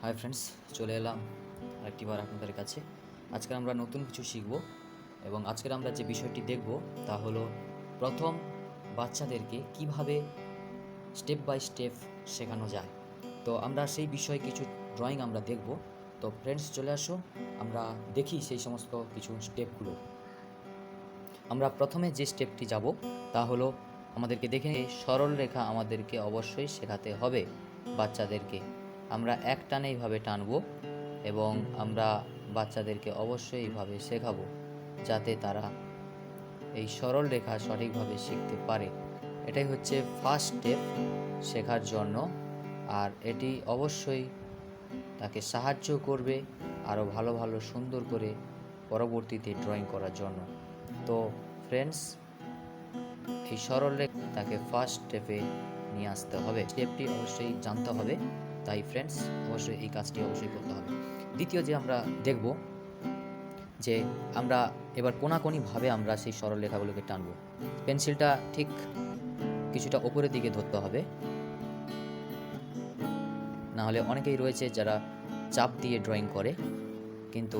Hi friends, চলে এলাম আরেকটিবার আপনাদের কাছে। আজকে আমরা নতুন কিছু শিখব এবং আজকের আমরা যে বিষয়টি দেখব তা হলো প্রথম বাচ্চাদেরকে কিভাবে স্টেপ বাই স্টেপ শেখানো যায়। তো আমরা সেই বিষয়ে কিছু ড্রয়িং আমরা দেখব। তো ফ্রেন্ডস, চলে আসো, আমরা দেখি সেই সমস্ত কিছু স্টেপগুলো। আমরা প্রথমে যে স্টেপটি যাব তা হলো আমাদেরকে দেখে সরল রেখা আমাদেরকে অবশ্যই শেখাতে হবে বাচ্চাদেরকে। আমরা এক টানে এইভাবে টানবো এবং আমরা বাচ্চাদেরকে অবশ্যই এইভাবে শেখাবো যাতে তারা এই সরল রেখা সঠিকভাবে শিখতে পারে। এটাই হচ্ছে ফার্স্ট স্টেপ শেখার জন্য, আর এটি অবশ্যই তাকে সাহায্য করবে আরও ভালো ভালো সুন্দর করে পরবর্তীতে ড্রয়িং করার জন্য। তো ফ্রেন্ডস, এই সরল রেখা তাকে ফার্স্ট স্টেপে নিয়ে আসতে হবে, স্টেপটি অবশ্যই জানতে হবে। তাই ফ্রেন্ডস, অবশ্যই এই কাজটি অবশ্যই করতে হবে। দ্বিতীয় যে আমরা দেখব যে আমরা এবার কোনাকুনিভাবে আমরা সেই সরল রেখাগুলোকে টানব। পেন্সিলটা ঠিক কিছুটা ওপরের দিকে ধরতে হবে, না হলে অনেকেই রয়েছে যারা চাপ দিয়ে ড্রয়িং করে, কিন্তু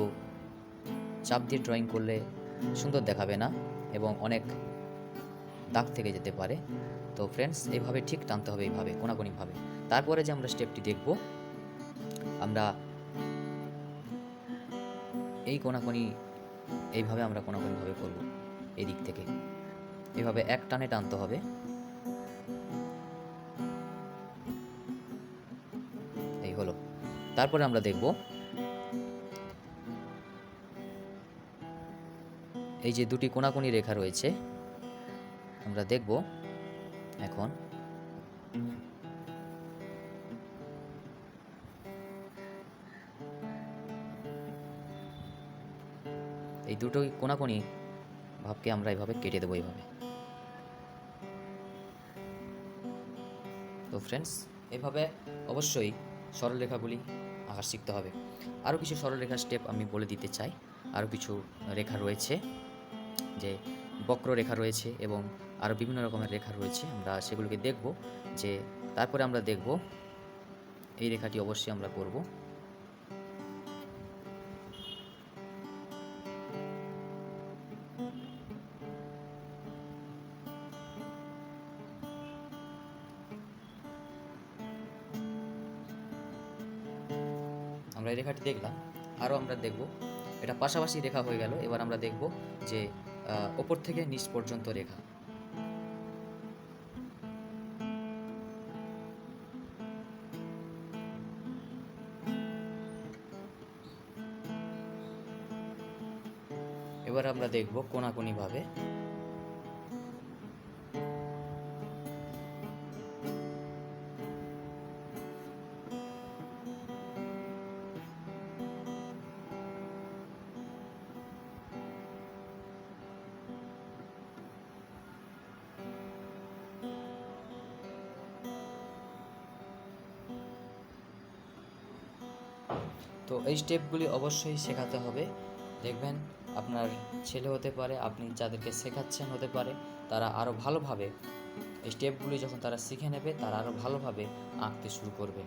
চাপ দিয়ে ড্রয়িং করলে সুন্দর দেখাবে না এবং অনেক দাগ থেকে যেতে পারে। তো ফ্রেন্ডস, এইভাবে ঠিক টানতে হবে, এইভাবে কোনাকুনিভাবে। তারপরে যে আমরা স্টেপটি দেখব, আমরা এই কোনাকুনি এইভাবে আমরা কোনাকুনিভাবে করব, এই দিক থেকে এইভাবে এক টানে টানতে হবে। এই হলো। তারপরে আমরা দেখব এই যে দুটি কোনাকুনি রেখা রয়েছে, আমরা দেখব এখন এই দুটো কোনাকুনি ভাবকে আমরা এইভাবে কেটে দেবো, এইভাবে। তো ফ্রেন্ডস, এইভাবে অবশ্যই সরলরেখাগুলি আঁকা শিখতে হবে। আরও কিছু সরলরেখার স্টেপ আমি বলে দিতে চাই। আরও কিছু রেখা রয়েছে, যে বক্ররেখা রয়েছে এবং আরও বিভিন্ন রকমের রেখা রয়েছে, আমরা সেগুলোকে দেখব। যে তারপরে আমরা দেখব এই রেখাটি অবশ্যই আমরা করব। আমরা এই রেখাটি দেখলাম, আরও আমরা দেখব, এটা পাশাপাশি রেখা হয়ে গেল। এবার আমরা দেখব যে ওপর থেকে নিচ পর্যন্ত রেখা। এবার আমরা দেখব কোনাকুনিভাবে। তো এই স্টেপগুলি অবশ্যই শেখাতে হবে। দেখবেন আপনার ছেলে হতে পারে, আপনি যাদেরকে শেখাচ্ছেন হতে পারে, তারা আরও ভালোভাবে এই স্টেপগুলি যখন তারা শিখে নেবে, তারা আরও ভালোভাবে আঁকতে শুরু করবে।